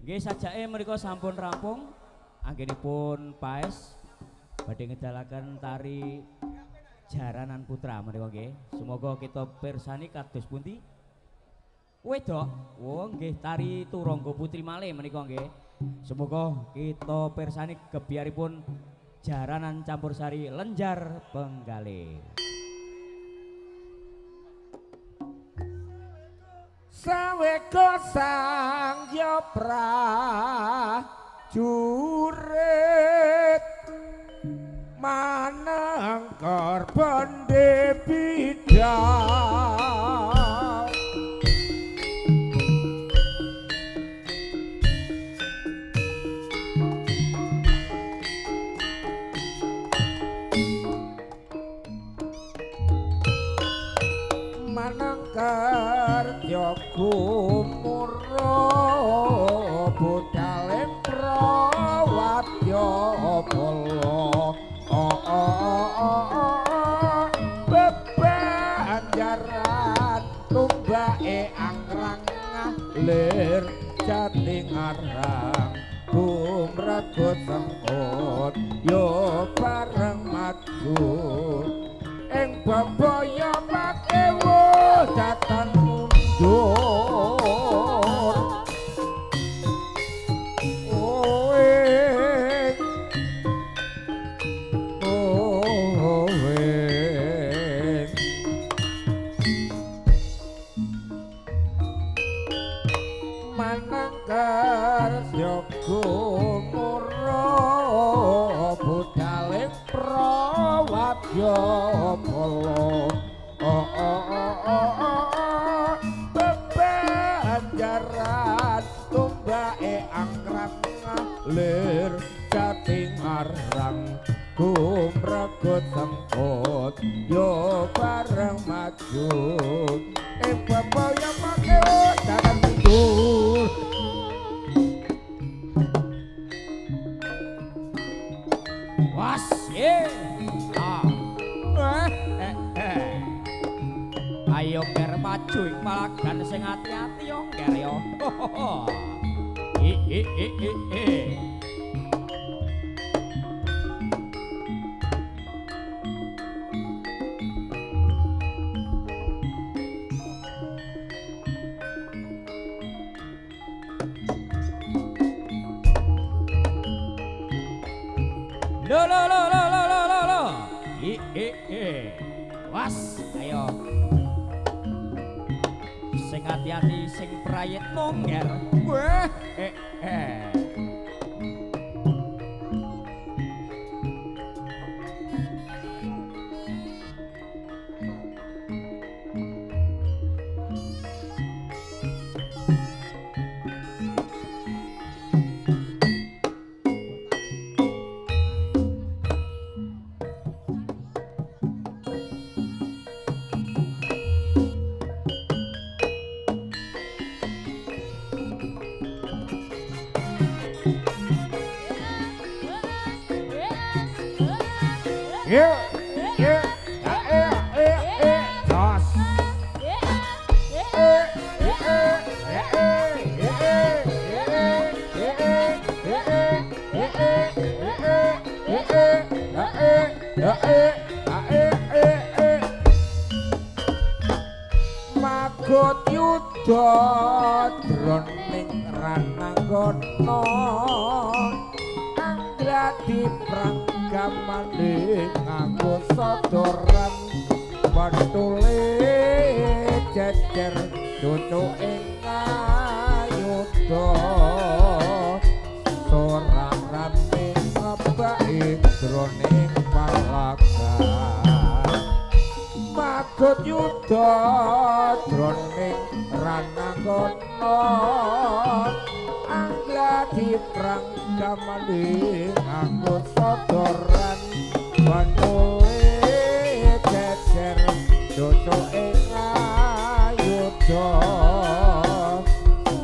Nggih sajake menika sampun rampung. Anggenipun paes badhe ngedalaken tari Jaranan Putra menika nggih. Semoga kita pirsani kados pundi. Wedok, oh nggih tari Turangga Putri Malih menika nggih. Semoga kita pirsani gebyaripun Jaranan Campursari Lenjar Penggalih. Saweka sang prajurit manengker bendhe bidang manengker Jogumura budale prawadya bala bebanjaran tumbake angkrang lir jati ngarang gumregut sengkut yo bareng maju ing bebaya pakewo datan mundur manengker Jogumura budale prawadya bala bebanjaran tumbake angkrang lir jati ngarang gumregut sengkut yo bareng maju ing bebaya pakewo dalan mundur Was ye. Ayo nger maju ing palagan sing ati-ati yo nger yo. Lo. Was, ayo. Sing hati-hati sing prayit nongger. Weh, dos magot yudha droning rananggana anggradi pranggamane nganggo sodoran bantule jejer cucuke ngayudha sorang rame ngebaki droning palagan magot yudha droning rananggana anggladi pranggamane nganggo sodoran bantule jejer cucuke ngayudha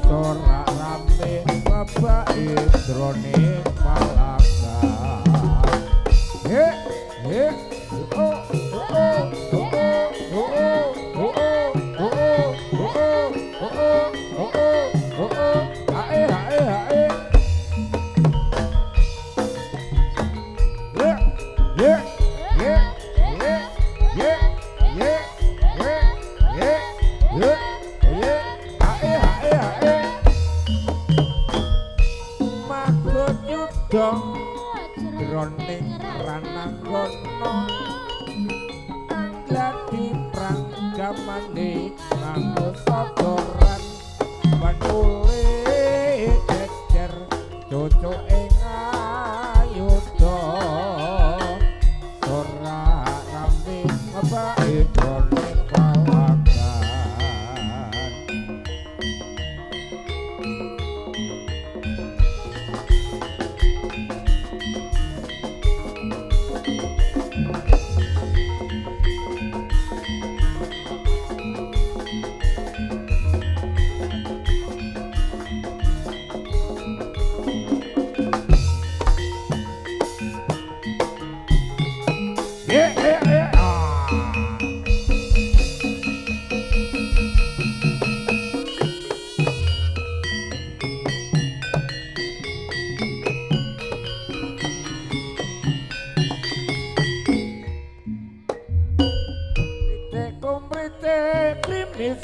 sorak rame ngebaki droning palagan Ae Sada jroning rananggana gladi pranggamane nganggo sodoran panule jejer cocok ing ayuda ora rambe ngebake jroning palagan.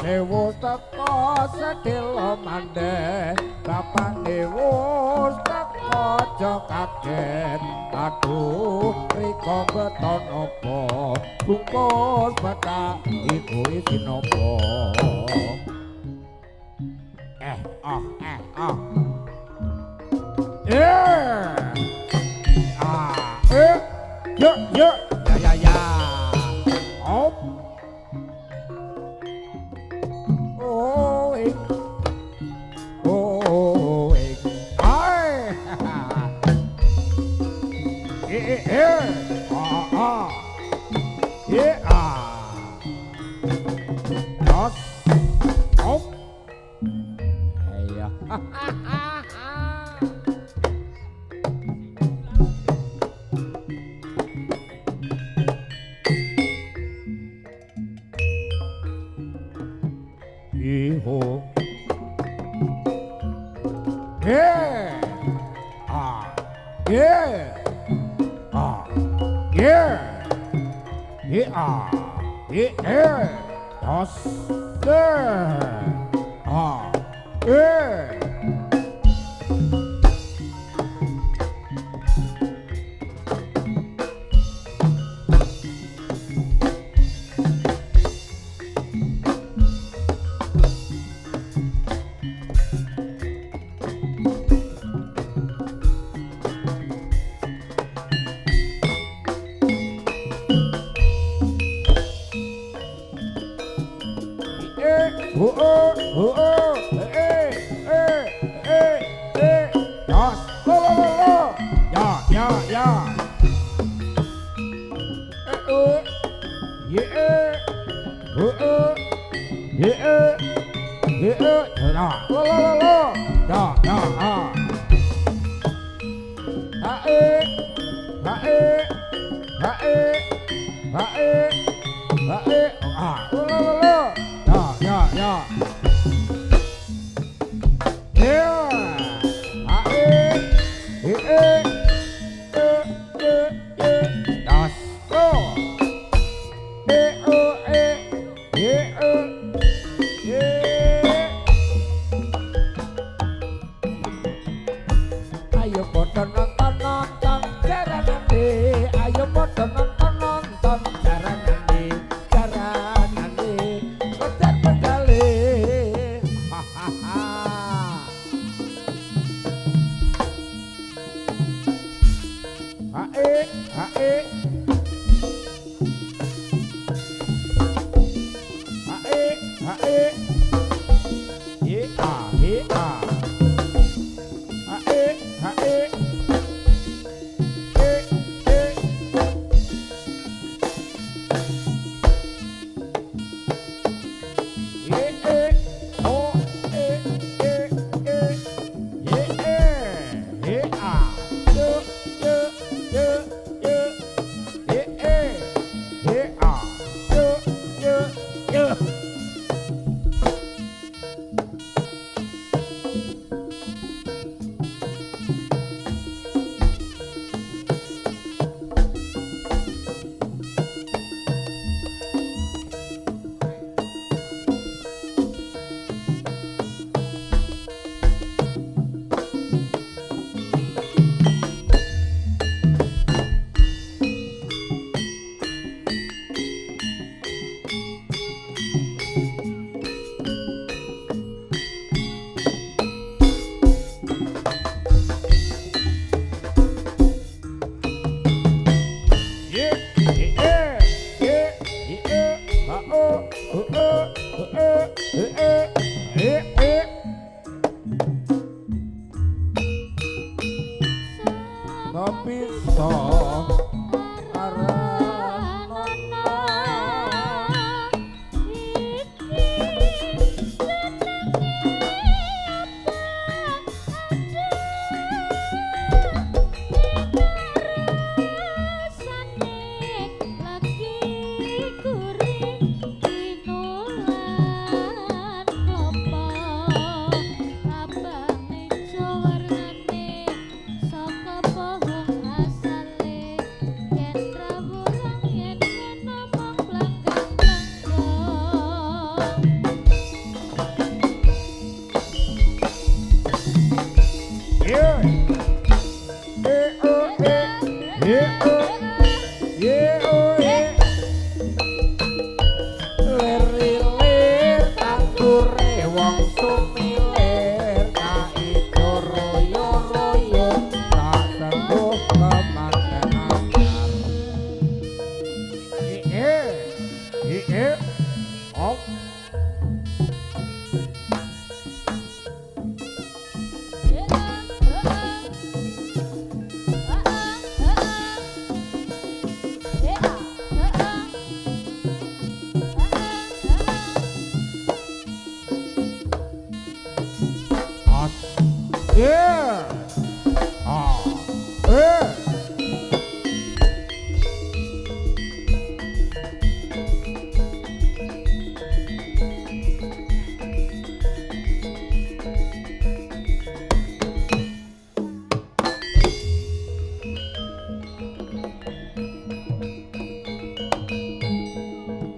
Sewu teko sedhela mandhe bapane wus teko aja kaget aduh rika beton apa bungkus batak iku isi napa ya op rasa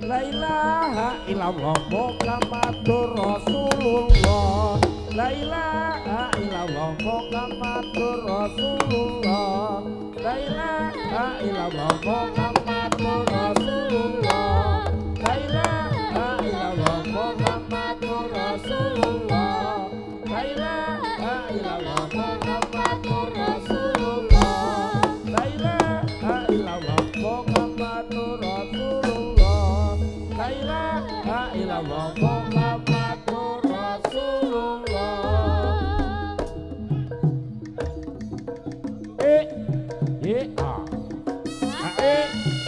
La ilaha illallah Muhammadur Rasulullah. La ilaha illallah Muhammadur Rasulullah. La ilaha illallah Muhammadur Rasulullah. La ilaha illallah Muhammadur Rasulullah. La ilaha illallah Muhammadur Rasulullah. La ilaha illallah Muhammadur Rasulullah. La ilaha illallah Muhammadur Rasulullah. A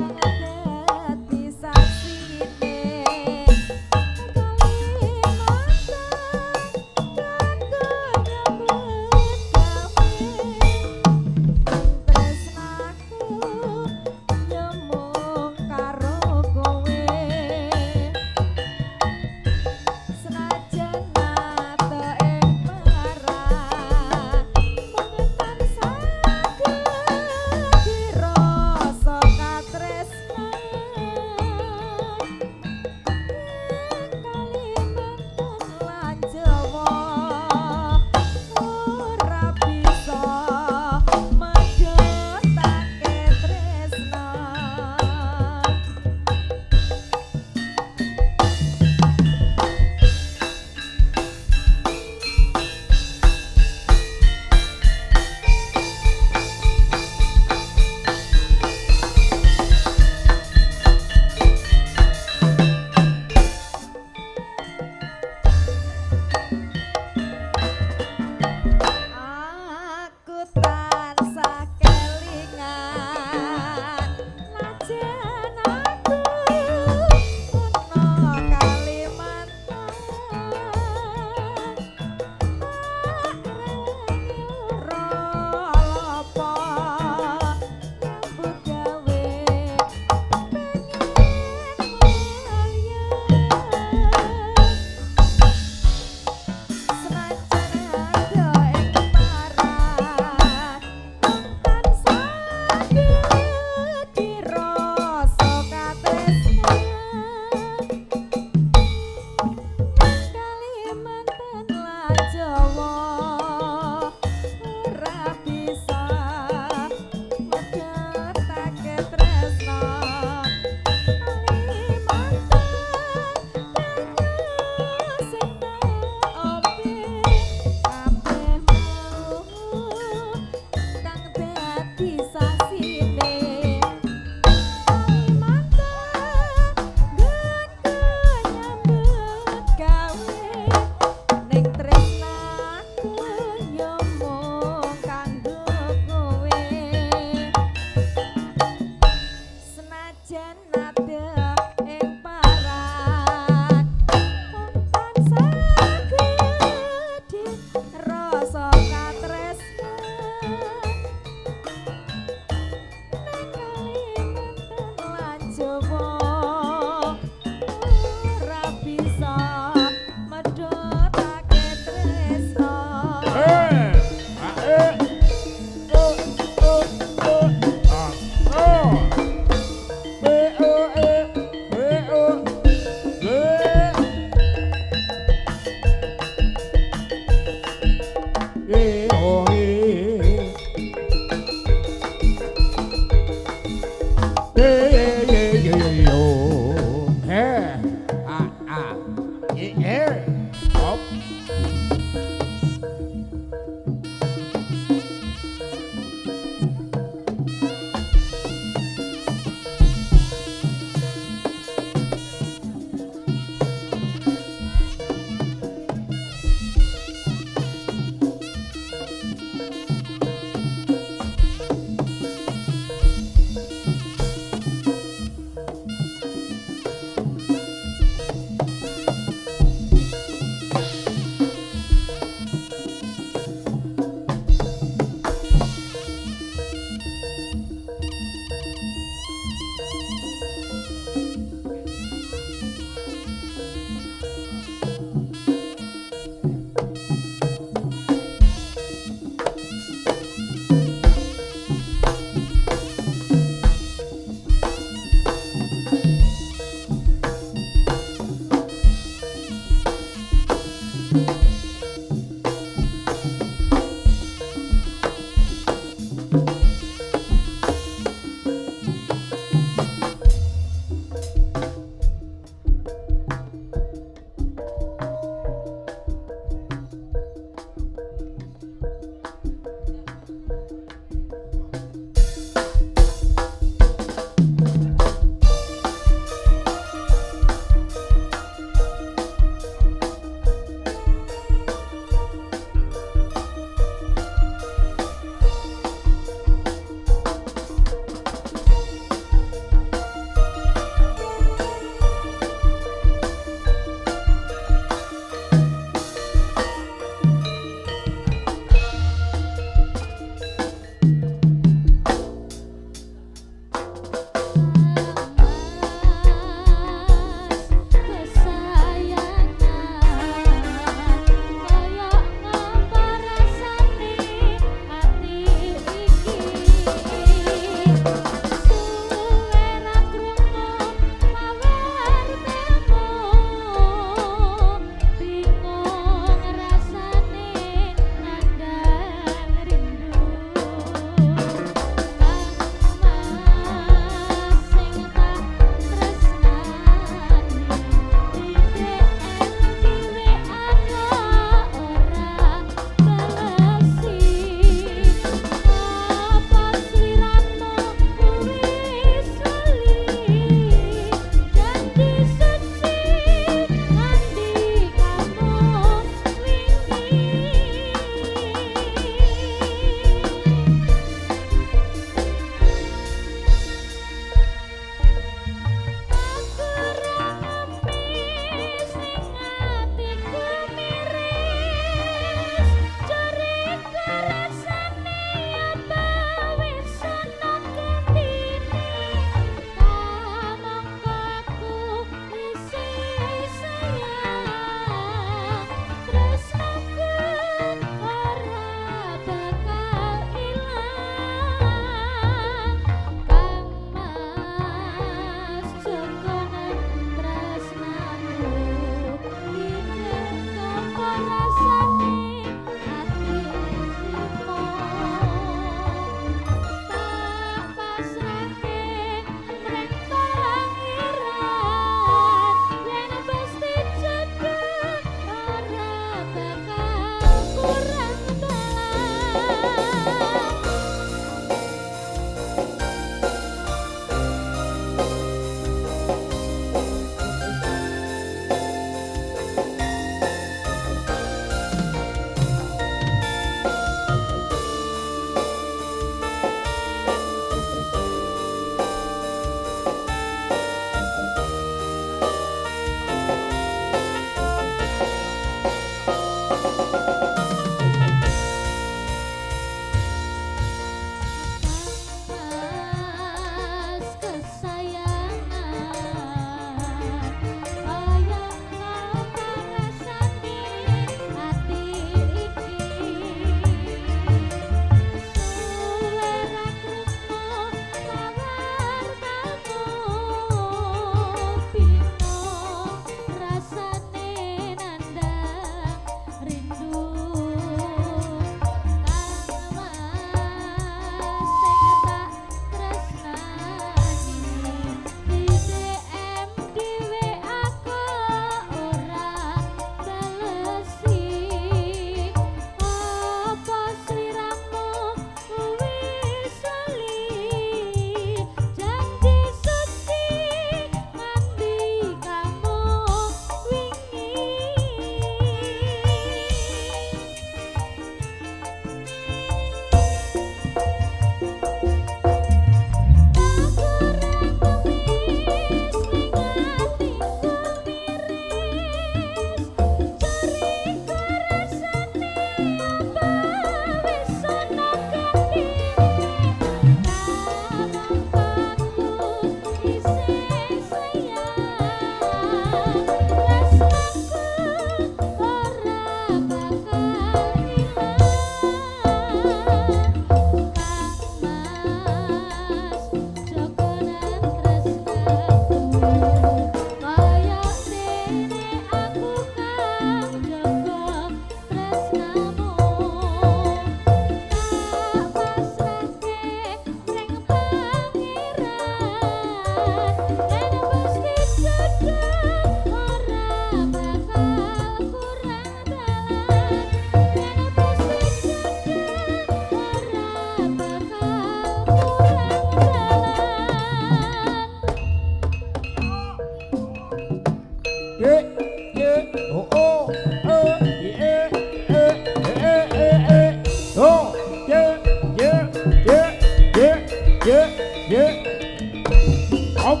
Hop.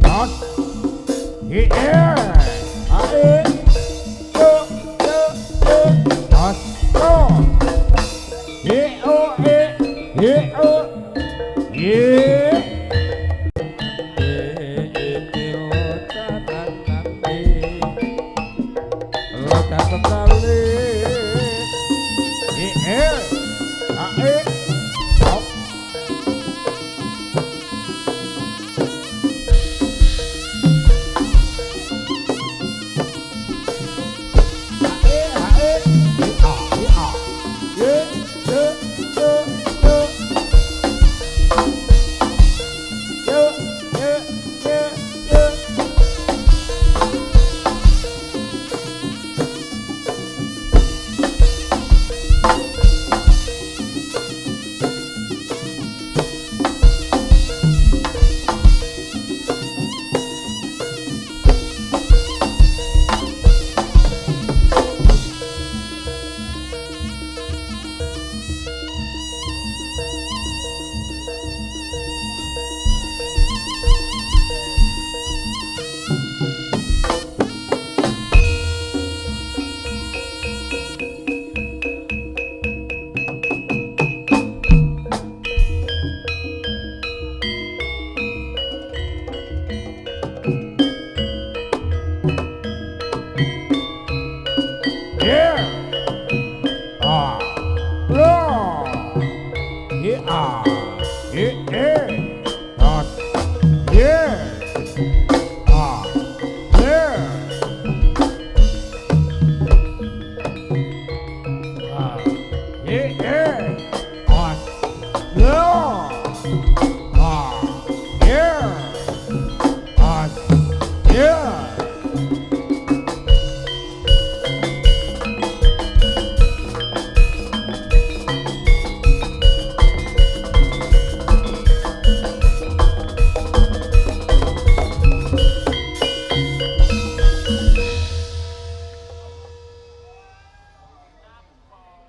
Dot. Ae. Yo. Dot. Go.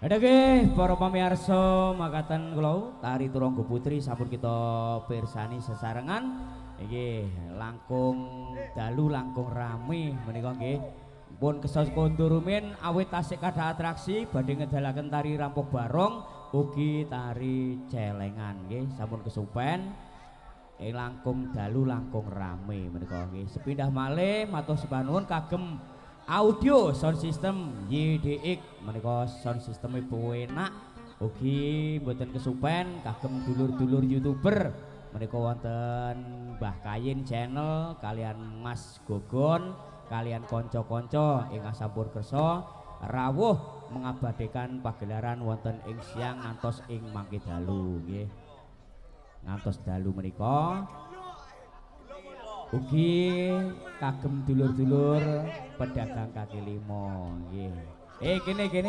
Adake para pamirsa makaten kula tari Turangga Putri sampun kita pirsani sesarengan iki langkung dalu langkung rame menika nggih pun kesah kondur rumin awit tasik kathah atraksi badhe ngedalaken tari rampok barong ugi tari celengan nggih sampun kesupen langkung dalu langkung rame menika nggih sepindah malih matur sembah nuwun kagem audio sound system YDX menika sound system enak ugi mboten kesupen kagem dulur-dulur YouTuber menika wonten Mbah Kayin channel kalian Mas Gogon kalian kanca-kanca ingkang sampun kersa rawuh mengabadikan pagelaran wonten ing siang ngantos ing mangke dalu nggih ngantos dalu menika ugi kagem dulur-dulur pedagang kaki lima nggih kene